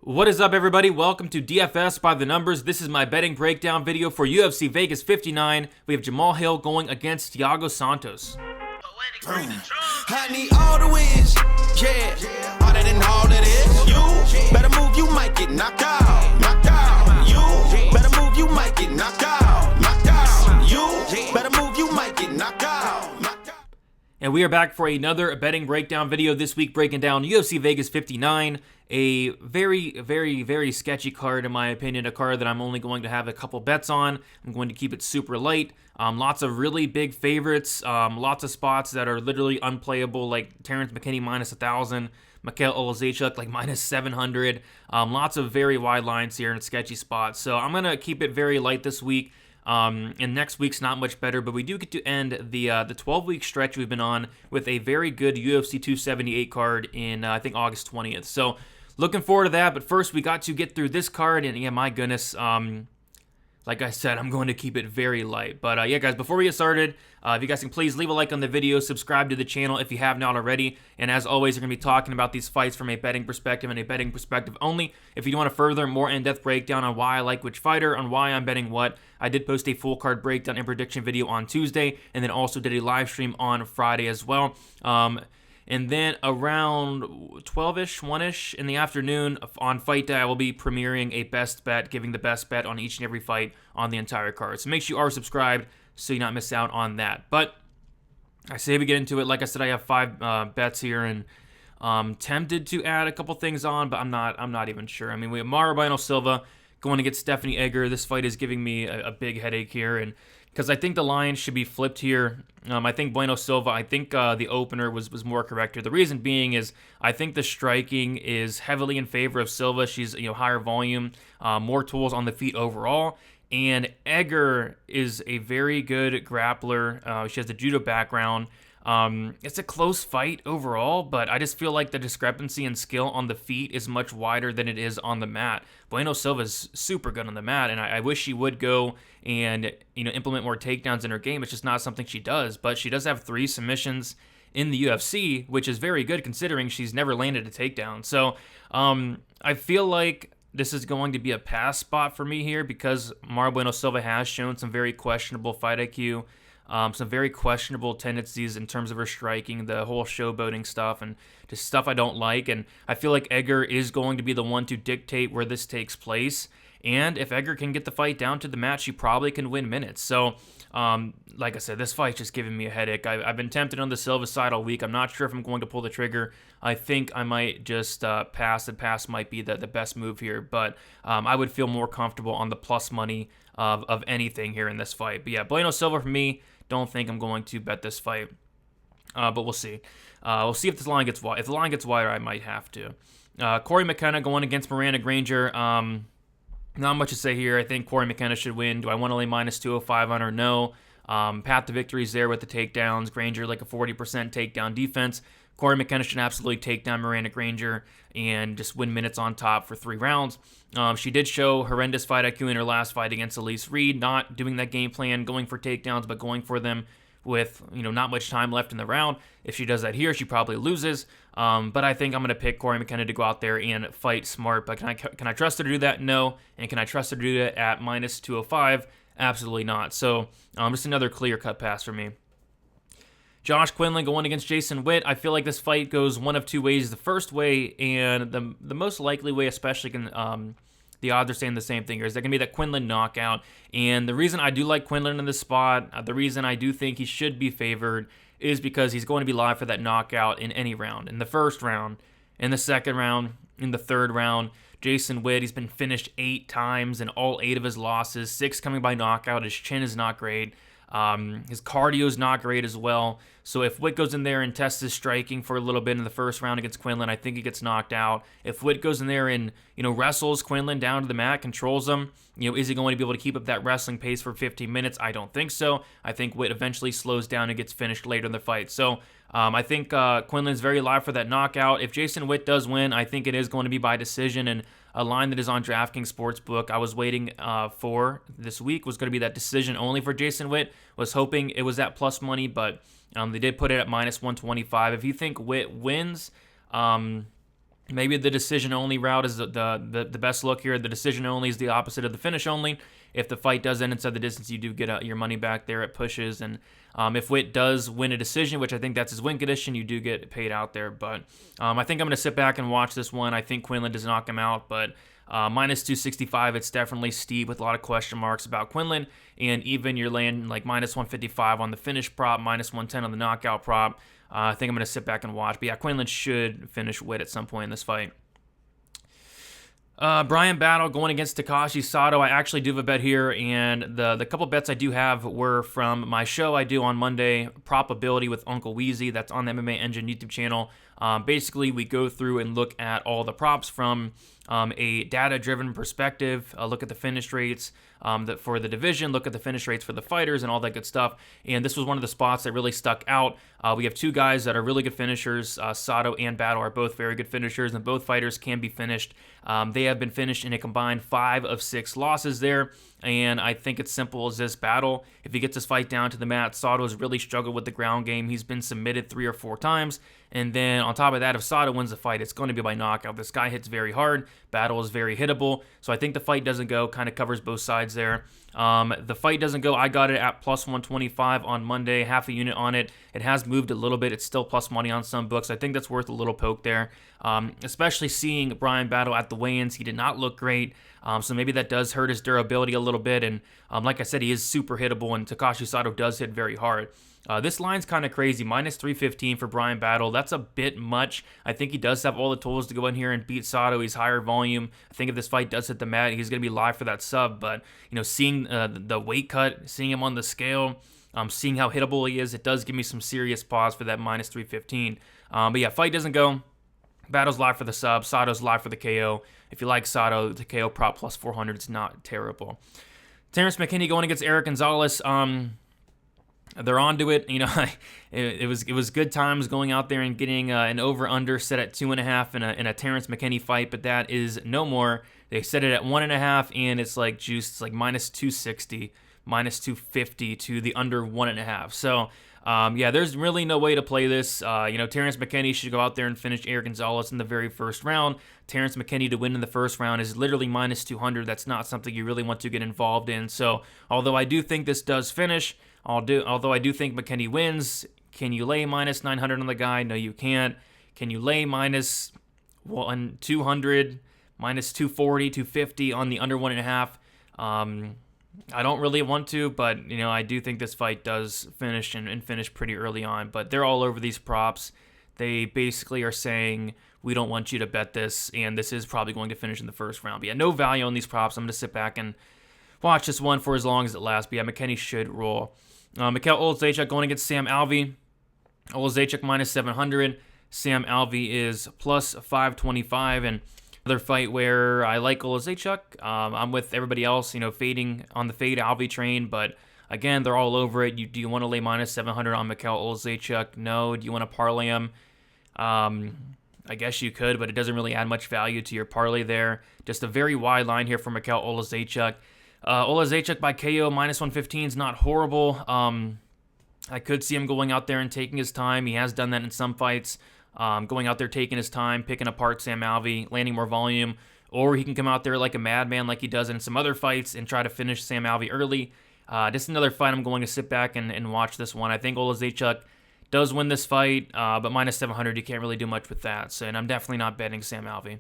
What is up, everybody? Welcome to DFS by the Numbers. This is my betting breakdown video for UFC Vegas 59. We have Jamal Hill going against Thiago Santos. I need all the wins, yeah. Harder than all that is. You better move, you might get knocked out. Knocked out. You better move, you might get knocked out. Knocked out. You better move, you might get knocked out. Knocked out. And we are back for another betting breakdown video this week, breaking down UFC Vegas 59. A very sketchy card, in my opinion. A card that I'm only going to have a couple bets on. I'm going to keep it super light. Lots of really big favorites. Lots of spots that are literally unplayable, like Terrence McKinney minus 1,000. Olszajchuk like minus 700. Lots of very wide lines here and sketchy spots. So I'm going to keep it very light this week. And next week's not much better, but we do get to end the 12-week stretch we've been on with a very good UFC 278 card in, I think, August 20th. So looking forward to that, but first we got to get through this card, and yeah, my goodness, like I said, I'm going to keep it very light. But yeah, guys, before we get started, if you guys can please leave a like on the video, subscribe to the channel if you have not already, and as always, we're going to be talking about these fights from a betting perspective and a betting perspective only. If you want a further, more in-depth breakdown on why I like which fighter, on why I'm betting what, I did post a full card breakdown and prediction video on Tuesday, and then also did a live stream on Friday as well. And then around 12-ish, 1-ish in the afternoon on Fight Day, I will be premiering a best bet, giving the best bet on each and every fight on the entire card. So make sure you are subscribed so you not miss out on that. But I say we get into it. Like I said, I have 5 bets here, and tempted to add a couple things on, but I'm not even sure. I mean, we have Bueno Silva going against Stephanie Edgar. This fight is giving me a big headache here, and because I think the lines should be flipped here. I think Bueno Silva, I think the opener was more correct here. The reason being is I think the striking is heavily in favor of Silva. She's higher volume, more tools on the feet overall. And Edgar is a very good grappler. She has a judo background. It's a close fight overall, but I just feel like the discrepancy in skill on the feet is much wider than it is on the mat. Bueno Silva's super good on the mat, and I wish she would go and implement more takedowns in her game. It's just not something she does, but she does have 3 submissions in the UFC, which is very good considering she's never landed a takedown. So I feel like this is going to be a pass spot for me here because Bueno Silva has shown some very questionable fight IQ. Some very questionable tendencies in terms of her striking, the whole showboating stuff, and just stuff I don't like. And I feel like Edgar is going to be the one to dictate where this takes place. And if Edgar can get the fight down to the mat, she probably can win minutes. So, like I said, this fight's just giving me a headache. I've been tempted on the Silva side all week. I'm not sure if I'm going to pull the trigger. I think I might just pass, and pass might be the best move here. But I would feel more comfortable on the plus money of anything here in this fight. But yeah, Bueno Silva for me. Don't think I'm going to bet this fight, but we'll see. We'll see if this line gets wide. If the line gets wider, I might have to. Corey McKenna going against Granger. Not much to say here. I think Corey McKenna should win. Do I want to lay minus 205 on her? No. Path to victory is there with the takedowns. Granger like a 40% takedown defense. Corey McKenna should absolutely take down Granger and just win minutes on top for 3 rounds. She did show horrendous fight IQ in her last fight against Elise Reed, not doing that game plan, going for takedowns, but going for them with not much time left in the round. If she does that here, she probably loses. But I think I'm going to pick Corey McKenna to go out there and fight smart. But can I trust her to do that? No. And can I trust her to do that at minus 205? Absolutely not. So just another clear-cut pass for me. Josh Quinlan going against Jason Witt. I feel like this fight goes one of 2 ways. The first way, and the most likely way, especially the odds are saying the same thing here, is there going to be that Quinlan knockout. And the reason I do like Quinlan in this spot, the reason I do think he should be favored, is because he's going to be live for that knockout in any round. In the first round, in the second round, in the third round. Jason Witt, he's been finished 8 times in all 8 of his losses, 6 coming by knockout. His chin is not great. His cardio is not great as well. So if Witt goes in there and tests his striking for a little bit in the first round against Quinlan, I think he gets knocked out. If Witt goes in there and wrestles Quinlan down to the mat, controls him, is he going to be able to keep up that wrestling pace for 15 minutes? I don't think so. I think Witt eventually slows down and gets finished later in the fight. So I think Quinlan's very live for that knockout. If Jason Witt does win, I think it is going to be by decision, and a line that is on DraftKings Sportsbook I was waiting for this week was going to be that decision only for Jason Witt. Was hoping it was that plus money, but they did put it at minus 125. If you think Witt wins, Maybe the decision only route is the best look here. The decision only is the opposite of the finish only. If the fight does end inside the distance, you do get your money back there at pushes. And if Witt does win a decision, which I think that's his win condition, you do get paid out there. But I think I'm going to sit back and watch this one. I think Quinlan does knock him out, but minus 265, it's definitely steep with a lot of question marks about Quinlan. And even you're laying like minus 155 on the finish prop, minus 110 on the knockout prop. I think I'm going to sit back and watch. But yeah, Quinlan should finish Witt at some point in this fight. Brian Battle going against Takashi Sato. I actually do have a bet here, and the couple bets I do have were from my show I do on Monday, Probability with Uncle Weezy. That's on the MMA Engine YouTube channel. Basically, we go through and look at all the props from a data-driven perspective, look at the finish rates for the division, look at the finish rates for the fighters, and all that good stuff. And this was one of the spots that really stuck out. We have two guys that are really good finishers. Sato and Battle are both very good finishers, and both fighters can be finished. They have been finished in a combined 5 of 6 losses there. And I think it's simple as this. Battle, if he gets his fight down to the mat, Sato's really struggled with the ground game. He's been submitted 3 or 4 times. And then on top of that, if Sato wins the fight, it's going to be by knockout. This guy hits very hard. Battle is very hittable. So I think the fight doesn't go. Kind of covers both sides there. The fight doesn't go. I got it at plus 125 on Monday, half a unit on it. It has moved a little bit. It's still plus money on some books. I think that's worth a little poke there. Especially seeing Brian Battle at the weigh-ins. He did not look great. So maybe that does hurt his durability a little bit. And like I said, he is super hittable, and Takashi Sato does hit very hard. This line's kind of crazy. Minus 315 for Brian Battle. That's a bit much. I think he does have all the tools to go in here and beat Sato. He's higher volume. I think if this fight does hit the mat, he's going to be live for that sub. But, seeing the weight cut, seeing him on the scale, seeing how hittable he is, it does give me some serious pause for that minus 315. But yeah, fight doesn't go. Battle's live for the sub. Sato's live for the KO. If you like Sato, the KO prop plus 400 is not terrible. Terrence McKinney going against Eric Gonzalez. They're onto it. It was good times going out there and getting an over/under set at 2.5 in a Terrence McKinney fight, but that is no more. They set it at 1.5, and it's like juiced. It's like minus 260, minus 250 to the under 1.5. So there's really no way to play this. Terrence McKinney should go out there and finish Eric Gonzalez in the very first round. Terrence McKinney to win in the first round is literally minus 200. That's not something you really want to get involved in. So although I do think this does finish, although I do think McKinney wins, can you lay minus 900 on the guy? No, you can't. Can you lay minus 200, minus 240, 250 on the under 1.5? I don't really want to, but I do think this fight does finish and finish pretty early on. But they're all over these props. They basically are saying, we don't want you to bet this, and this is probably going to finish in the first round. But yeah, no value on these props. I'm going to sit back and watch this one for as long as it lasts. But yeah, McKinney should roll. Olszajchuk going against Sam Alvey. Olszajchuk minus 700. Sam Alvey is plus 525. And another fight where I like Olszajchuk. I'm with everybody else, fading on the fade Alvey train. But again, they're all over it. Do you want to lay minus 700 on Olszajchuk? No. Do you want to parlay him? I guess you could, but it doesn't really add much value to your parlay there. Just a very wide line here for Olszajchuk. Olszajchuk by KO minus 115 is not horrible. I could see him going out there and taking his time. He has done that in some fights. Going out there, taking his time, picking apart Sam Alvey, landing more volume. Or he can come out there like a madman like he does in some other fights and try to finish Sam Alvey early. Just another fight I'm going to sit back and watch this one. I think Olszajchuk does win this fight, but minus 700, you can't really do much with that. So, and I'm definitely not betting Sam Alvey.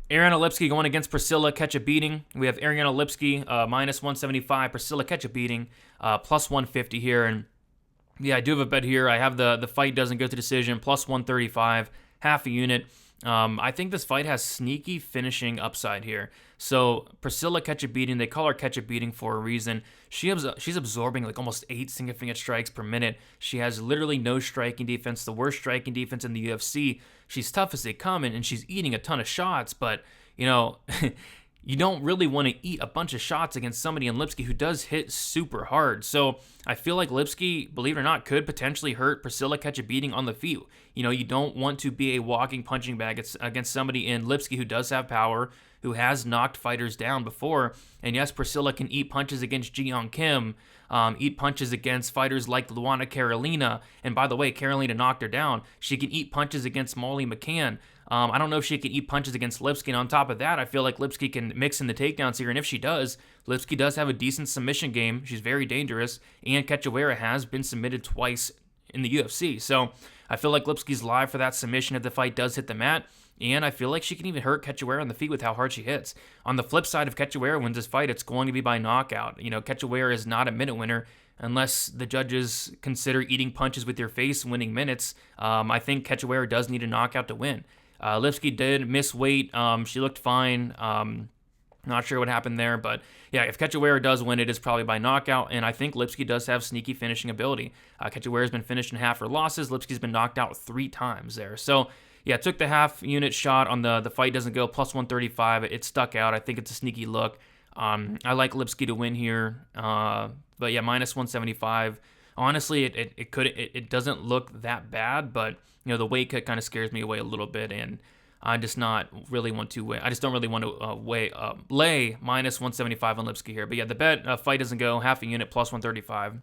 Ariana Lipski going against Priscilla, catch a beating. We have Ariana Lipski minus 175, Priscilla catch a beating, plus 150 here. And yeah, I do have a bet here. I have the fight doesn't go to decision, plus 135, half a unit. I think this fight has sneaky finishing upside here. So Priscilla catch a beating. They call her catch a beating for a reason. She's absorbing like almost 8 significant strikes per minute. She has literally no striking defense, the worst striking defense in the UFC. She's tough as they come, and she's eating a ton of shots. But you don't really want to eat a bunch of shots against somebody in Lipski who does hit super hard. So I feel like Lipski, believe it or not, could potentially hurt Priscilla catch a beating on the feet. You don't want to be a walking punching bag against somebody in Lipski who does have power, who has knocked fighters down before. And yes, Priscilla can eat punches against Ji Young Kim, eat punches against fighters like Luana Carolina. And by the way, Carolina knocked her down. She can eat punches against Molly McCann. I don't know if she can eat punches against Lipski, and on top of that, I feel like Lipski can mix in the takedowns here, and if she does, Lipski does have a decent submission game. She's very dangerous, and Cachoeira has been submitted twice in the UFC, so I feel like Lipski's live for that submission if the fight does hit the mat, and I feel like she can even hurt Cachoeira on the feet with how hard she hits. On the flip side, if Cachoeira wins this fight, it's going to be by knockout. Cachoeira is not a minute winner unless the judges consider eating punches with your face winning minutes. I think Cachoeira does need a knockout to win. Lipski did miss weight. She looked fine. Not sure what happened there, but yeah, if Cachoeira does win, it is probably by knockout, and I think Lipski does have sneaky finishing ability. Cachoeira's been finished in half her losses. Lipski's been knocked out 3 times there. So yeah, took the half unit shot on the fight doesn't go, plus 135. It stuck out. I think it's a sneaky look. I like Lipski to win here, but yeah, minus 175. Honestly, it doesn't look that bad, but the weight cut kind of scares me away a little bit, and I just not really want to weigh. I just don't really want to lay minus 175 on Lipski here. But yeah, the bet fight doesn't go, half a unit, plus 135.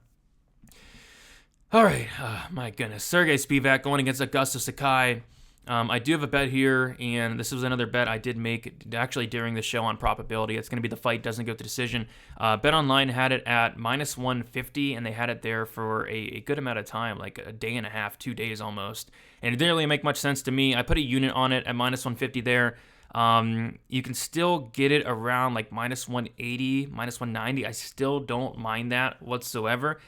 All right, my goodness, Sergey Spivak going against Augusto Sakai. I do have a bet here, and this was another bet I did make actually during the show on probability. It's going to be the fight doesn't go to decision. BetOnline had it at minus 150, and they had it there for a good amount of time, like a day and a half, 2 days almost. And it didn't really make much sense to me. I put a unit on it at minus 150 there. You can still get it around like minus 180, minus 190. I still don't mind that whatsoever.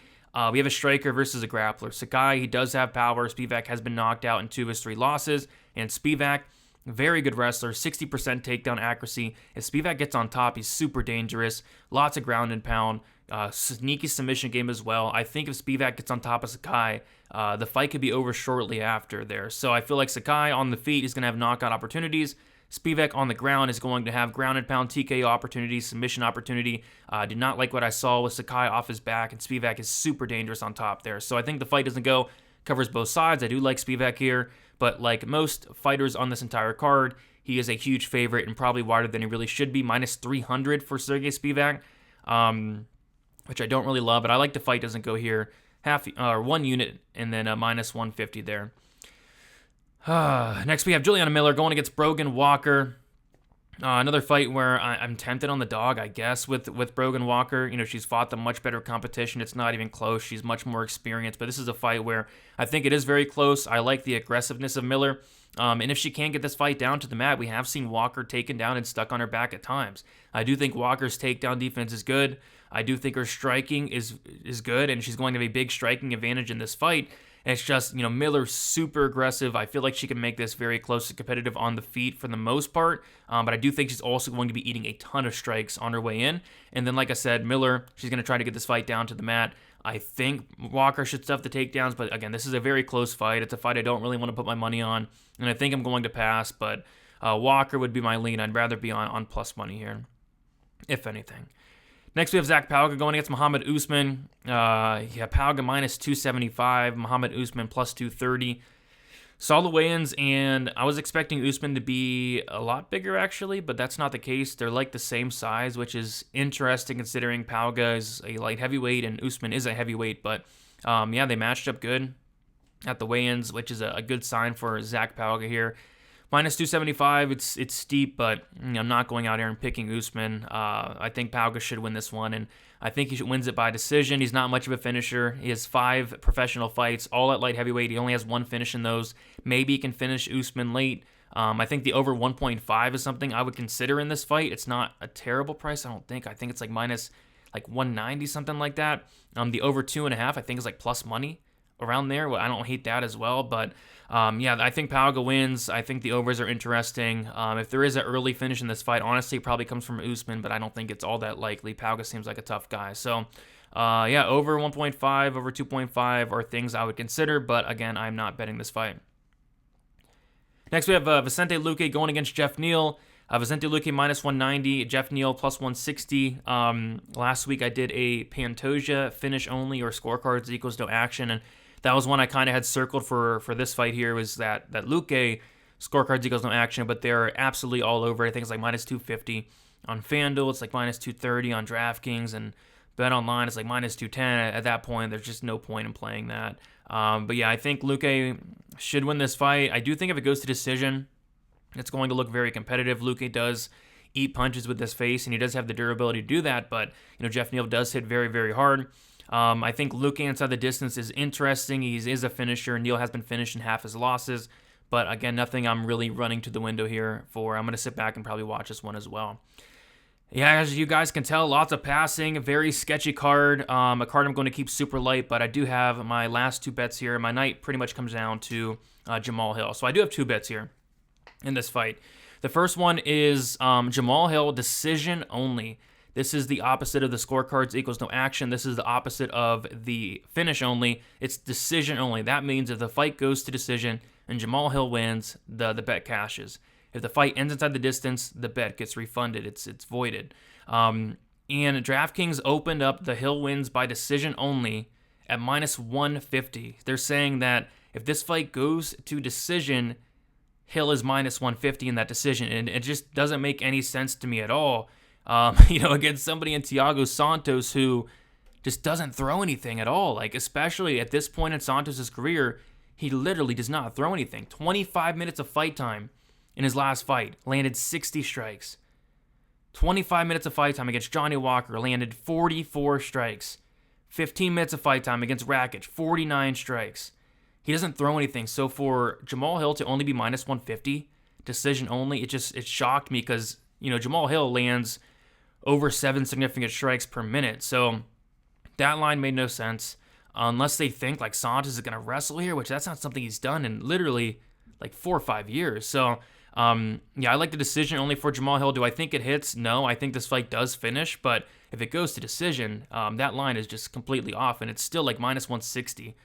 We have a striker versus a grappler. Sakai, he does have power. Spivak has been knocked out in 2 of his 3 losses. And Spivak, very good wrestler, 60% takedown accuracy. If Spivak gets on top, he's super dangerous. Lots of ground and pound. Sneaky submission game as well. I think if Spivak gets on top of Sakai, the fight could be over shortly after there. So I feel like Sakai on the feet is going to have knockout opportunities. Spivak on the ground is going to have ground and pound TKO opportunities, submission opportunity. Did not like what I saw with Sakai off his back, and Spivak is super dangerous on top there. So I think the fight doesn't go, covers both sides. I do like Spivak here, but like most fighters on this entire card, he is a huge favorite and probably wider than he really should be. Minus 300 for Sergey Spivak, which I don't really love, but I like the fight doesn't go here. Half or 1 unit, and then minus 150 there. Next, we have Juliana Miller going against Brogan Walker. Another fight where I'm tempted on the dog, I guess, with Brogan Walker. She's fought the much better competition. It's not even close. She's much more experienced, but this is a fight where I think it is very close. I like the aggressiveness of Miller. And if she can get this fight down to the mat, we have seen Walker taken down and stuck on her back at times. I do think Walker's takedown defense is good. I do think her striking is good, and she's going to have a big striking advantage in this fight. And it's just, Miller's super aggressive. I feel like she can make this very close to competitive on the feet for the most part. But I do think she's also going to be eating a ton of strikes on her way in. And then, like I said, Miller, she's going to try to get this fight down to the mat. I think Walker should stuff the takedowns. But again, this is a very close fight. It's a fight I don't really want to put my money on. And I think I'm going to pass. But Walker would be my lean. I'd rather be on plus money here, if anything. Next, we have Zach Pauga going against Muhammad Usman. Pauga minus 275, Muhammad Usman plus 230. Saw the weigh-ins, and I was expecting Usman to be a lot bigger, actually, but that's not the case. They're like the same size, which is interesting considering Pauga is a light heavyweight and Usman is a heavyweight. But, they matched up good at the weigh-ins, which is a good sign for Zach Pauga here. Minus 275, it's steep, but I'm not going out here and picking Usman. I think Pauga should win this one, and I think he wins it by decision. He's not much of a finisher. He has 5 professional fights, all at light heavyweight. He only has 1 finish in those. Maybe he can finish Usman late. I think the over 1.5 is something I would consider in this fight. It's not a terrible price, I don't think. I think it's like minus 190, something like that. The over 2.5, I think, is like plus money around there. Well, I don't hate that as well, but I think Pauga wins. I think the overs are interesting. If there is an early finish in this fight, honestly, it probably comes from Usman, but I don't think it's all that likely. Pauga seems like a tough guy. So, over 1.5, over 2.5 are things I would consider, but again, I'm not betting this fight. Next, we have Vicente Luque going against Jeff Neal. Vicente Luque minus 190, Jeff Neal plus 160. Last week, I did a Pantoja finish only or scorecards equals no action, and that was one I kind of had circled for this fight here, was that Luque scorecards equals no action, but they're absolutely all over. I think it's like minus 250 on FanDuel. It's like minus 230 on DraftKings, and BetOnline is like minus 210. At that point, there's just no point in playing that. I think Luque should win this fight. I do think if it goes to decision, It's going to look very competitive. Luque does eat punches with his face, and he does have the durability to do that, but Jeff Neal does hit very, very hard. I think Luque inside the distance is interesting. He is a finisher. Neal has been finished in half his losses, but again, nothing I'm really running to the window here for. I'm going to sit back and probably watch this one as well. Yeah, as you guys can tell, lots of passing, a very sketchy card, a card I'm going to keep super light, but I do have my last 2 bets here. My night pretty much comes down to Jamal Hill. So I do have 2 bets here in this fight. The first one is Jamal Hill decision only. This is the opposite of the scorecards equals no action. This is the opposite of the finish only. It's decision only. That means if the fight goes to decision and Jamal Hill wins, the bet cashes. If the fight ends inside the distance, the bet gets refunded. It's voided. And DraftKings opened up the Hill wins by decision only at -150. They're saying that if this fight goes to decision, Hill is -150 in that decision, and it just doesn't make any sense to me at all. Against somebody in Thiago Santos who just doesn't throw anything at all. Like, especially at this point in Santos' career, he literally does not throw anything. 25 minutes of fight time in his last fight, landed 60 strikes. 25 minutes of fight time against Johnny Walker, landed 44 strikes. 15 minutes of fight time against Rakic, 49 strikes. He doesn't throw anything. So for Jamal Hill to only be -150, decision only, it shocked me because, Jamal Hill lands over 7 significant strikes per minute. So that line made no sense unless they think like Santos is going to wrestle here, which that's not something he's done in literally like 4 or 5 years. So, I like the decision only for Jamal Hill. Do I think it hits? No, I think this fight does finish, but if it goes to decision, that line is just completely off, and it's still like -160.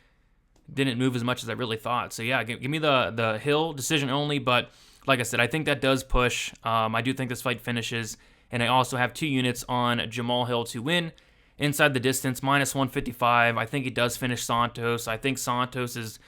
Didn't move as much as I really thought. So yeah, give me the Hill decision only, but like I said, I think that does push. I do think this fight finishes, and I also have 2 units on Jamal Hill to win inside the distance, -155. I think he does finish Santos. I think Santos is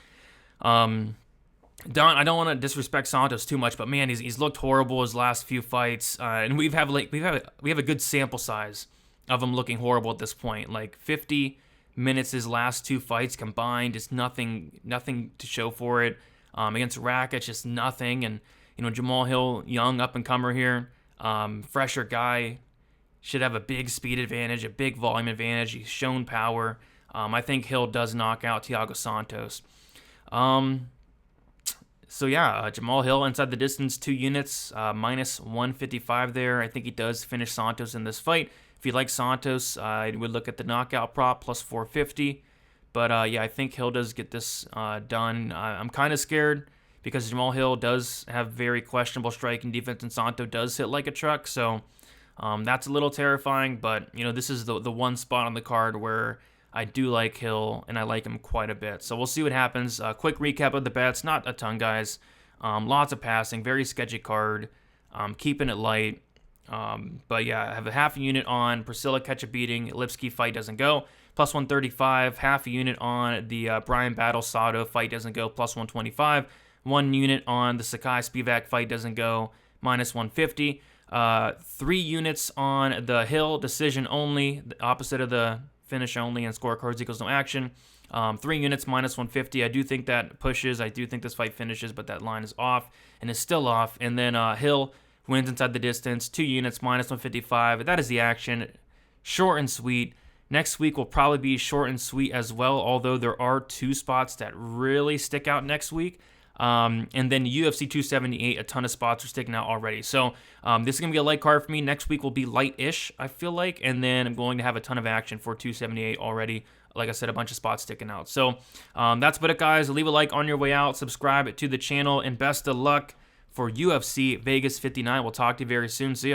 done. I don't want to disrespect Santos too much, but man, he's looked horrible his last few fights, and we have a good sample size of him looking horrible at this point. Like 50 minutes his last 2 fights combined, just nothing to show for it. Against Rakic, just nothing. And Jamal Hill, young up and comer here, fresher guy, should have a big speed advantage, a big volume advantage. He's shown power. I think Hill does knock out Thiago Santos. So yeah, Jamal Hill inside the distance, 2 units, -155 there. I think he does finish Santos in this fight. If you like Santos, I would look at the knockout prop +450. But I think Hill does get this done. I'm kind of scared because Jamal Hill does have very questionable striking defense, and Santos does hit like a truck. So that's a little terrifying. But this is the one spot on the card where I do like Hill, and I like him quite a bit. So we'll see what happens. Quick recap of the bets. Not a ton, guys. Lots of passing. Very sketchy card. Keeping it light. But yeah, I have a half a unit on Priscilla catch a beating. Lipski fight doesn't go. +135. Half a unit on the Brian Battle Sato fight doesn't go. +125. 1 unit on the Sakai Spivak fight doesn't go. -150. 3 units on the Hill decision only. The opposite of the finish only and scorecards equals no action. 3 units -150. I do think that pushes. I do think this fight finishes, but that line is off and is still off. And then Hill wins inside the distance. 2 units -155. That is the action. Short and sweet. Next week will probably be short and sweet as well, although there are 2 spots that really stick out next week. And then UFC 278, a ton of spots are sticking out already. So this is going to be a light card for me. Next week will be light-ish, I feel like. And then I'm going to have a ton of action for 278 already. Like I said, a bunch of spots sticking out. So that's about it, guys. Leave a like on your way out. Subscribe to the channel. And best of luck for UFC Vegas 59. We'll talk to you very soon. See ya.